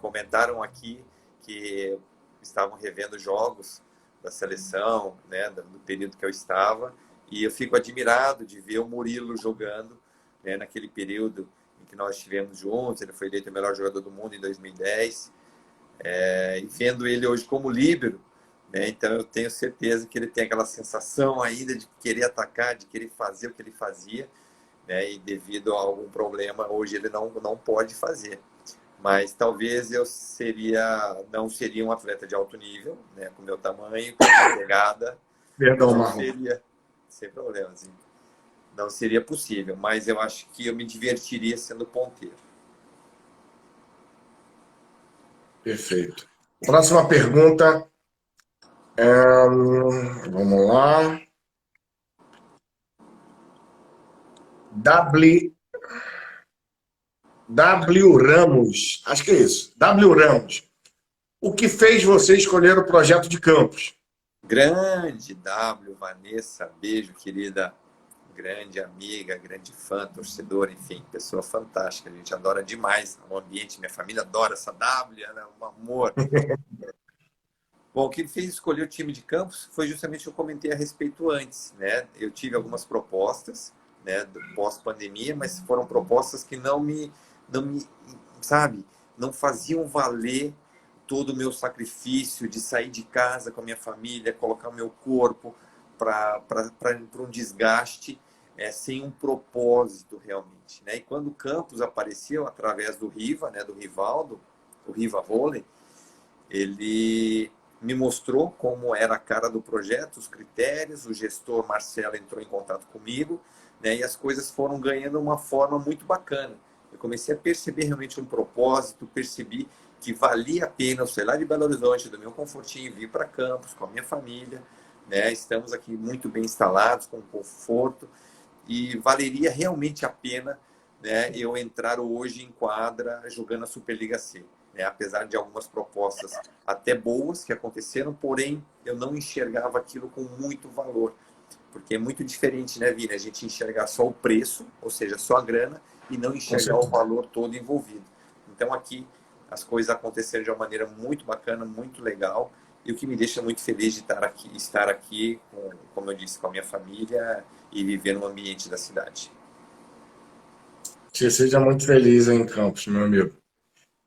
Comentaram aqui que estavam revendo jogos da seleção, né, do período que eu estava, e eu fico admirado de ver o Murilo jogando, né, naquele período em que nós estivemos juntos. Ele foi eleito o melhor jogador do mundo em 2010, e vendo ele hoje como líbero, né, então eu tenho certeza que ele tem aquela sensação ainda de querer atacar, de querer fazer o que ele fazia, né, e devido a algum problema hoje ele não pode fazer. Mas talvez eu não seria um atleta de alto nível, né, com meu tamanho, com minha pegada, Perdão, não Marlon. seria, sem problema, assim, não seria possível. Mas eu acho que eu me divertiria sendo ponteiro. Perfeito. Próxima pergunta. Vamos lá. W Ramos. Acho que é isso. W Ramos. O que fez você escolher o projeto de campus? Grande W, Vanessa, beijo, querida, grande amiga, grande fã, torcedora, enfim, pessoa fantástica. A gente adora demais o ambiente, minha família adora essa W, ela é um amor. Bom, o que me fez escolher o time de campus foi justamente o que eu comentei a respeito antes, né? Eu tive algumas propostas, né, do pós-pandemia, mas foram propostas que não me, sabe, não faziam valer todo o meu sacrifício de sair de casa com a minha família, colocar o meu corpo para um desgaste, sem um propósito realmente, né? E quando o campus apareceu através do Riva, né, do Rivaldo, o Riva Vôlei, ele me mostrou como era a cara do projeto, os critérios, o gestor Marcelo entrou em contato comigo, né, e as coisas foram ganhando uma forma muito bacana. Eu comecei a perceber realmente um propósito, percebi que valia a pena eu sair lá de Belo Horizonte, do meu confortinho, vir para Campos com a minha família, né, estamos aqui muito bem instalados, com conforto, e valeria realmente a pena, né, eu entrar hoje em quadra jogando a Superliga C. Né? Apesar de algumas propostas até boas que aconteceram, porém eu não enxergava aquilo com muito valor. Porque é muito diferente, né, Vini? A gente enxergar só o preço, ou seja, só a grana, e não enxergar o valor todo envolvido. Então aqui as coisas aconteceram de uma maneira muito bacana, muito legal, e o que me deixa muito feliz de estar aqui como eu disse, com a minha família e viver no ambiente da cidade. Que seja muito feliz em Campos, meu amigo.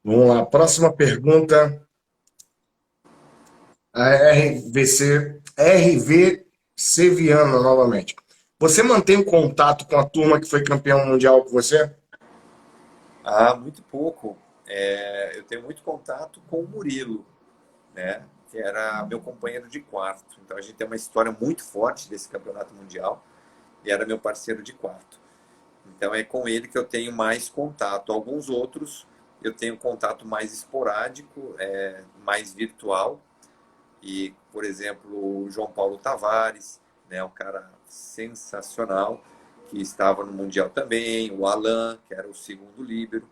Vamos lá, próxima pergunta. A RVC Viana, novamente. Você mantém contato com a turma que foi campeão mundial com você? Ah, muito pouco. Eu tenho muito contato com o Murilo, né? Que era meu companheiro de quarto. Então a gente tem uma história muito forte desse campeonato mundial e era meu parceiro de quarto. Então é com ele que eu tenho mais contato. Alguns outros eu tenho contato mais esporádico, mais virtual. E, por exemplo, o João Paulo Tavares, né, um cara sensacional, que estava no Mundial também, o Alan, que era o segundo líbero,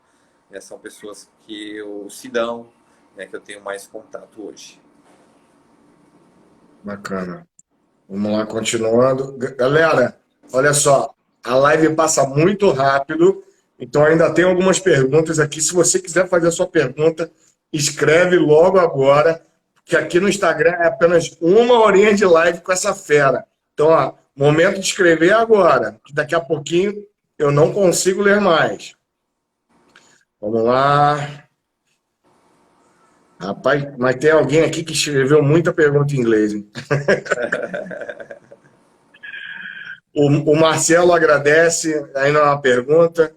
né, são pessoas que o Sidão, né, que eu tenho mais contato hoje. Bacana. Vamos lá, continuando. Galera, olha só, a live passa muito rápido, então ainda tem algumas perguntas aqui. Se você quiser fazer a sua pergunta, escreve logo agora, que aqui no Instagram é apenas uma horinha de live com essa fera. Então, ó, momento de escrever agora, que daqui a pouquinho eu não consigo ler mais. Vamos lá. Rapaz, mas tem alguém aqui que escreveu muita pergunta em inglês, hein? O Marcelo agradece, ainda uma pergunta.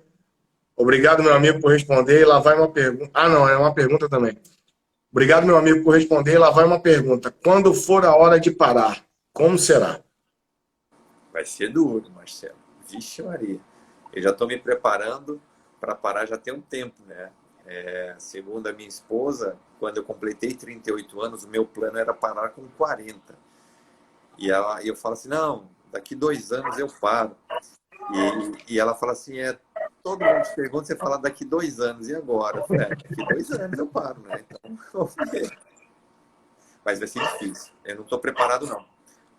Obrigado, meu amigo, por responder. E lá vai uma pergunta. Ah, não, é uma pergunta também. Obrigado, meu amigo, por responder. E lá vai uma pergunta. Quando for a hora de parar, como será? Vai ser duro, Marcelo. Vixe Maria. Eu já estou me preparando para parar já tem um tempo, né? Segundo a minha esposa, quando eu completei 38 anos, o meu plano era parar com 40. E eu falo assim, não, daqui 2 anos eu paro. E ela fala assim, todo mundo te pergunta, você fala daqui 2 anos, e agora? Eu falei, daqui 2 anos eu paro, né? Então, vamos ver. Mas vai ser difícil. Eu não estou preparado, não.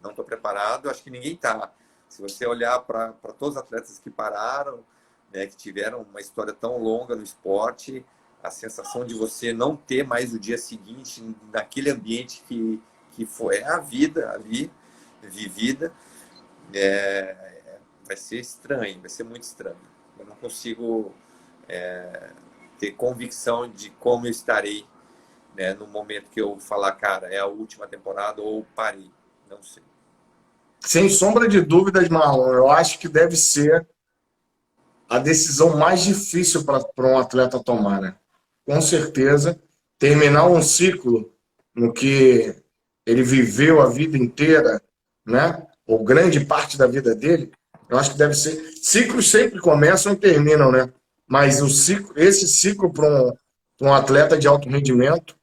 Não estou preparado, acho que ninguém está. Se você olhar para todos os atletas que pararam, né, que tiveram uma história tão longa no esporte, a sensação de você não ter mais o dia seguinte naquele ambiente que foi a vida ali vivida, vai ser estranho, vai ser muito estranho. Eu não consigo ter convicção de como eu estarei, né, no momento que eu falar, cara, é a última temporada ou parei. Não sei. Sem sombra de dúvidas, Marlon, eu acho que deve ser a decisão mais difícil para um atleta tomar, né? Com certeza, terminar um ciclo no que ele viveu a vida inteira, né? Ou grande parte da vida dele, eu acho que deve ser. Ciclos sempre começam e terminam, né? Mas esse ciclo para um atleta de alto rendimento,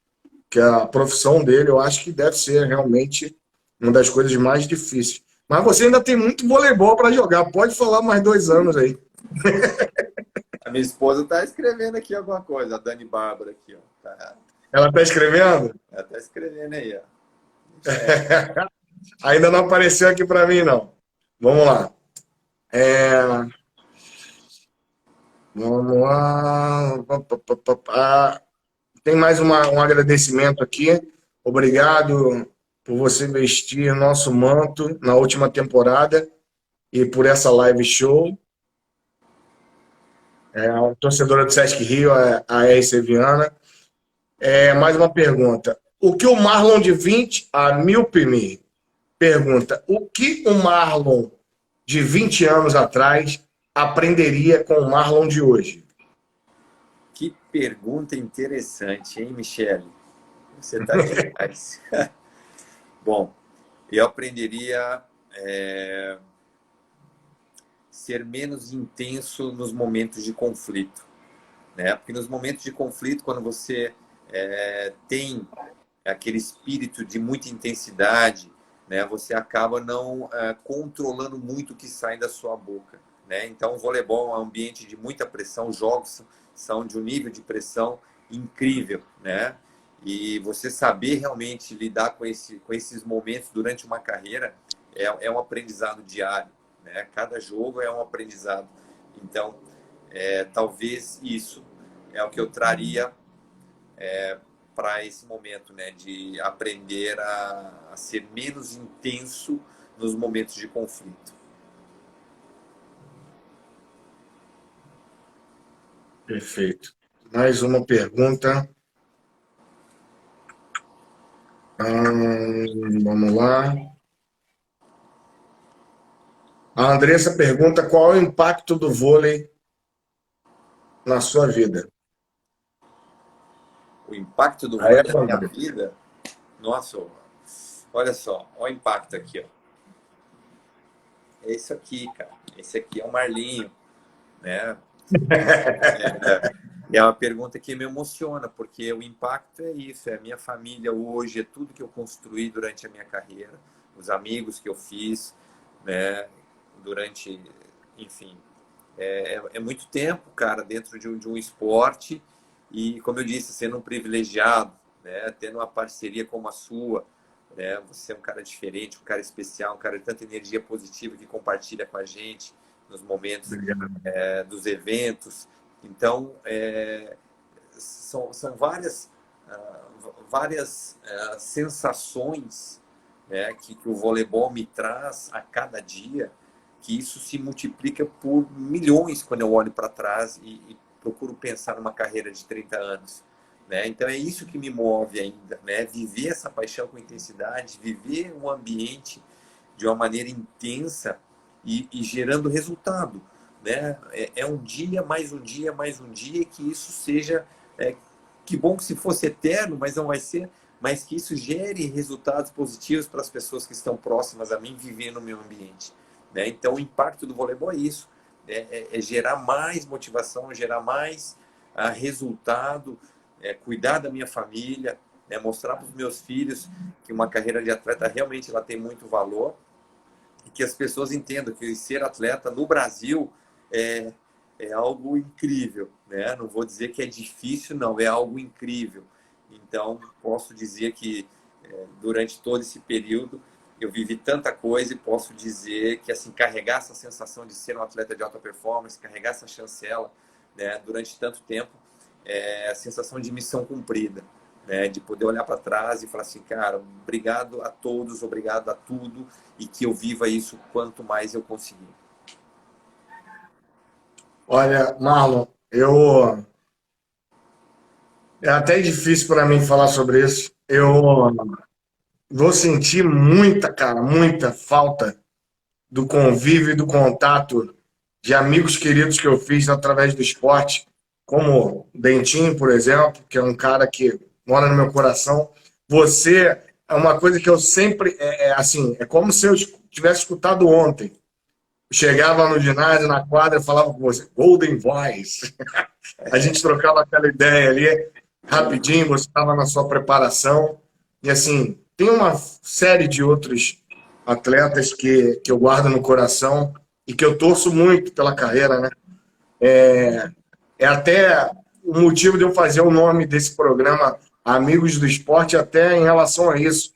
que é a profissão dele, eu acho que deve ser realmente uma das coisas mais difíceis. Mas você ainda tem muito voleibol para jogar. Pode falar mais 2 anos aí. A minha esposa está escrevendo aqui alguma coisa, a Dani Bárbara aqui, ó. Ela está escrevendo? Ela está escrevendo aí, ó. Ainda não apareceu aqui para mim, não. Vamos lá. Vamos lá. Tem mais um agradecimento aqui. Obrigado por você vestir nosso manto na última temporada e por essa live show. A torcedora do Sesc Rio, a RC Viana. Mais uma pergunta. O que o Marlon de 20 a Milpimi pergunta, o que o Marlon de 20 anos atrás aprenderia com o Marlon de hoje? Que pergunta interessante, hein, Michele? Você está demais. Bom, eu aprenderia ser menos intenso nos momentos de conflito, né? Porque nos momentos de conflito, quando você tem aquele espírito de muita intensidade, né? Você acaba não controlando muito o que sai da sua boca, né? Então, o voleibol é um ambiente de muita pressão, os jogos são de um nível de pressão incrível, né? E você saber realmente lidar com esses momentos durante uma carreira é um aprendizado diário, né? Cada jogo é um aprendizado. Então, talvez isso é o que eu traria para esse momento, né? De aprender a ser menos intenso nos momentos de conflito. Perfeito. Mais uma pergunta. Vamos lá. A Andressa pergunta qual é o impacto do vôlei na sua vida. O impacto do Aí é vôlei com na a minha Andressa. vida, nossa, olha só, olha o impacto aqui, ó. É isso aqui, cara. Esse aqui é o Marlinho, né? É uma pergunta que me emociona, porque o impacto é isso, é a minha família hoje, é tudo que eu construí durante a minha carreira, os amigos que eu fiz, né? Durante, enfim, é muito tempo, cara, dentro de um esporte e, como eu disse, sendo um privilegiado, né? Tendo uma parceria como a sua, né? Você é um cara diferente, um cara especial, um cara de tanta energia positiva que compartilha com a gente nos momentos Obrigado. dos eventos. Então, são várias sensações, né, que o voleibol me traz a cada dia, que isso se multiplica por milhões quando eu olho para trás e procuro pensar numa carreira de 30 anos. Né? Então é isso que me move ainda, né? Viver essa paixão com intensidade, viver um ambiente de uma maneira intensa e gerando resultado. Né? É um dia, mais um dia, mais um dia, que isso seja. Que bom que se fosse eterno, mas não vai ser, mas que isso gere resultados positivos para as pessoas que estão próximas a mim vivendo no meu ambiente. Né? Então, o impacto do voleibol é isso: é gerar mais motivação, gerar mais resultado, cuidar da minha família, mostrar para os meus filhos que uma carreira de atleta realmente ela tem muito valor e que as pessoas entendam que ser atleta no Brasil é, é algo incrível, né? Não vou dizer que é difícil, não, é algo incrível. Então, posso dizer que durante todo esse período eu vivi tanta coisa e posso dizer que assim carregar essa sensação de ser um atleta de alta performance, carregar essa chancela, né, durante tanto tempo, é a sensação de missão cumprida, né, de poder olhar para trás e falar assim, cara, obrigado a todos, obrigado a tudo e que eu viva isso quanto mais eu conseguir. Olha, Marlon, é até difícil para mim falar sobre isso. Eu vou sentir muita, cara, muita falta do convívio e do contato de amigos queridos que eu fiz através do esporte, como Dentinho, por exemplo, que é um cara que mora no meu coração. Você é uma coisa que eu sempre assim, é como se eu tivesse escutado ontem. Chegava no ginásio, na quadra, falava com você, Golden Voice. A gente trocava aquela ideia ali rapidinho, você estava na sua preparação. E assim, tem uma série de outros atletas que eu guardo no coração e que eu torço muito pela carreira, né? É até o motivo de eu fazer o nome desse programa Amigos do Esporte, até em relação a isso,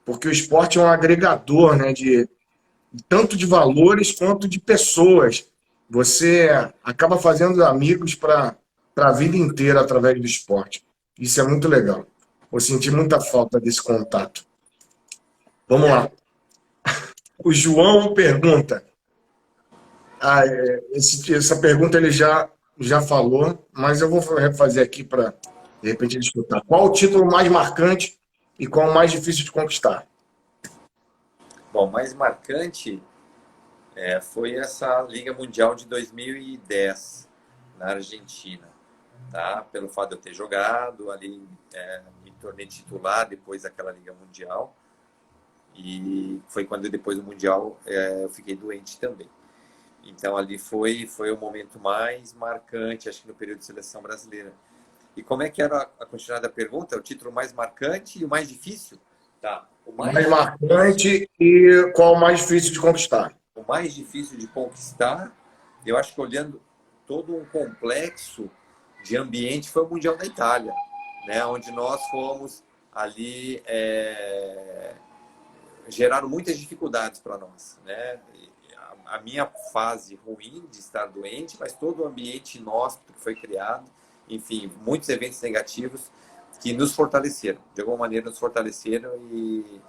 porque o esporte é um agregador, né, de tanto de valores quanto de pessoas. Você acaba fazendo amigos para a vida inteira através do esporte. Isso é muito legal. Eu senti muita falta desse contato. Vamos lá. O João pergunta. Essa pergunta ele já falou, mas eu vou refazer aqui para, de repente, ele escutar. Qual o título mais marcante e qual o mais difícil de conquistar? Bom, mais marcante foi essa Liga Mundial de 2010 na Argentina. tá? Pelo fato de eu ter jogado ali, me tornei titular depois daquela Liga Mundial. E foi quando depois do Mundial eu fiquei doente também. Então ali foi o momento mais marcante, acho que no período de seleção brasileira. E como é que era a continuidade da pergunta? O título mais marcante e o mais difícil? Tá. Mais marcante e qual o mais difícil de conquistar? O mais difícil de conquistar, eu acho que olhando todo um complexo de ambiente, foi o Mundial da Itália, né? Onde nós fomos ali, geraram muitas dificuldades para nós, né? A minha fase ruim de estar doente, mas todo o ambiente inóspito que foi criado, enfim, muitos eventos negativos que nos fortaleceram, de alguma maneira nos fortaleceram e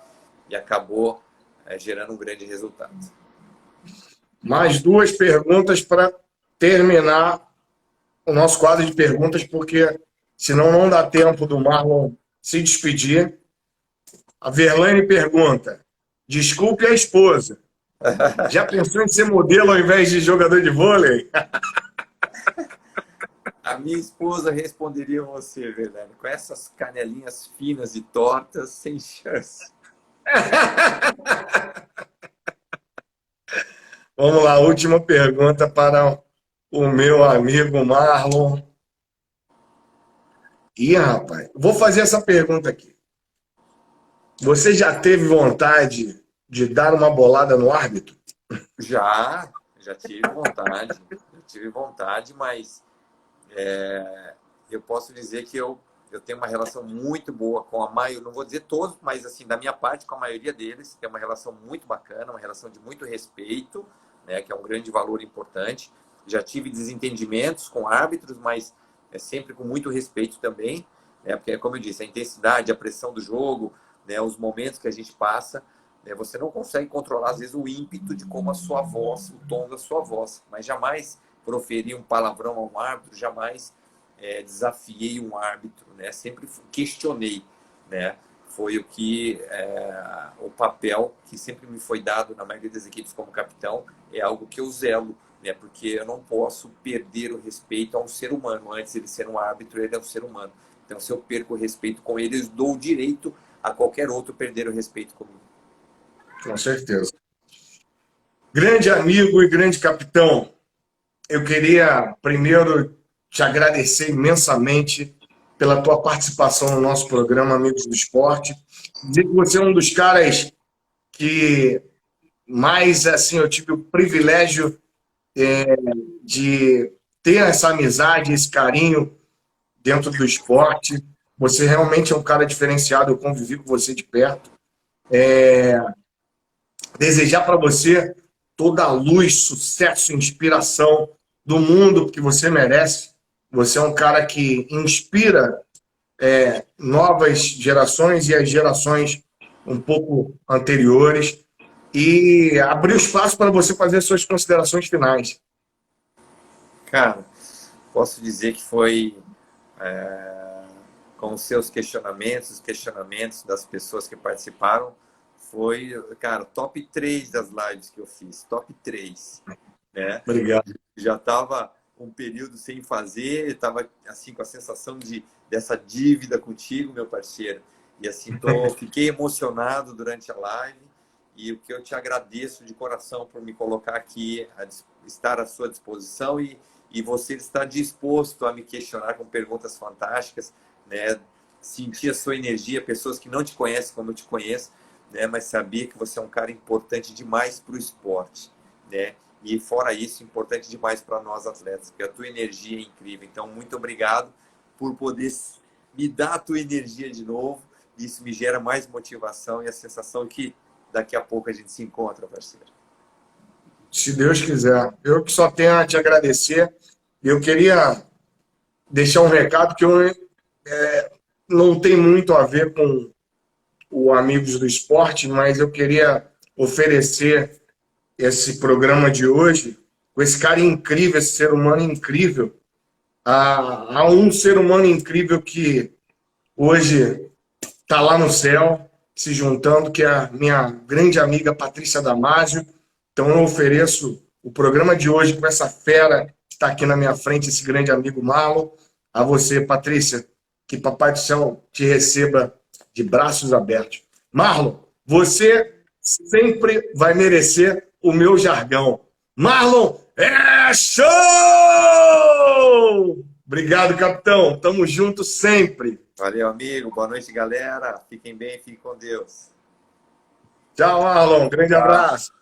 acabou gerando um grande resultado. Mais duas perguntas para terminar o nosso quadro de perguntas, porque senão não dá tempo do Marlon se despedir. A Verlaine pergunta: desculpe a esposa, já pensou em ser modelo ao invés de jogador de vôlei? A minha esposa responderia você, Verlaine, com essas canelinhas finas e tortas, sem chance. Vamos lá, última pergunta para o meu amigo Marlon. Ih, rapaz, vou fazer essa pergunta aqui. Você já teve vontade de dar uma bolada no árbitro? Já tive vontade, mas eu posso dizer que eu tenho uma relação muito boa com a maioria, não vou dizer todos, mas assim, da minha parte, com a maioria deles, tem uma relação muito bacana, uma relação de muito respeito, né, que é um grande valor importante. Já tive desentendimentos com árbitros, mas sempre com muito respeito também, né, porque, como eu disse, a intensidade, a pressão do jogo, né, os momentos que a gente passa, né, você não consegue controlar, às vezes, o ímpeto de como a sua voz, o tom da sua voz, mas jamais proferir um palavrão a um árbitro, jamais desafiei um árbitro, né, sempre questionei, né, foi o papel que sempre me foi dado na maioria das equipes como capitão, é algo que eu zelo, né, porque eu não posso perder o respeito a um ser humano. Antes de ele ser um árbitro, ele é um ser humano. Então, se eu perco o respeito com ele, eu dou o direito a qualquer outro perder o respeito comigo. Com certeza. Grande amigo e grande capitão, eu queria primeiro te agradecer imensamente pela tua participação no nosso programa Amigos do Esporte. Dizer que você é um dos caras que mais, assim, eu tive o privilégio de ter essa amizade, esse carinho dentro do esporte. Você realmente é um cara diferenciado, eu convivi com você de perto. Desejar para você toda a luz, sucesso, inspiração do mundo que você merece. Você é um cara que inspira novas gerações e as gerações um pouco anteriores, e abrir espaço para você fazer suas considerações finais. Cara, posso dizer que foi com os seus questionamentos, os questionamentos das pessoas que participaram, foi, cara, top 3 das lives que eu fiz, top 3. Né? Obrigado. Já estava um período sem fazer, estava assim com a sensação dessa dívida contigo, meu parceiro. E assim, fiquei emocionado durante a live, e o que eu te agradeço de coração por me colocar aqui, estar à sua disposição, e você estar disposto a me questionar com perguntas fantásticas, né? Sentir a sua energia, pessoas que não te conhecem como eu te conheço, né? Mas sabia que você é um cara importante demais para o esporte, né? E fora isso, importante demais para nós atletas, porque a tua energia é incrível. Então, muito obrigado por poder me dar a tua energia de novo. Isso me gera mais motivação e a sensação que daqui a pouco a gente se encontra, parceiro. Se Deus quiser. Eu que só tenho a te agradecer. Eu queria deixar um recado que não tem muito a ver com o Amigos do Esporte, mas eu queria oferecer esse programa de hoje com esse cara incrível, esse ser humano incrível, a um ser humano incrível que hoje está lá no céu, se juntando, que é a minha grande amiga Patrícia Damasio. Então eu ofereço o programa de hoje com essa fera que está aqui na minha frente, esse grande amigo Marlon, A você, Patrícia, que Papai do Céu te receba de braços abertos. Marlon, você sempre vai merecer o meu jargão. Marlon, é show! Obrigado, capitão. Tamo junto sempre. Valeu, amigo. Boa noite, galera. Fiquem bem, fiquem com Deus. Tchau, Marlon. Grande Tchau. abraço.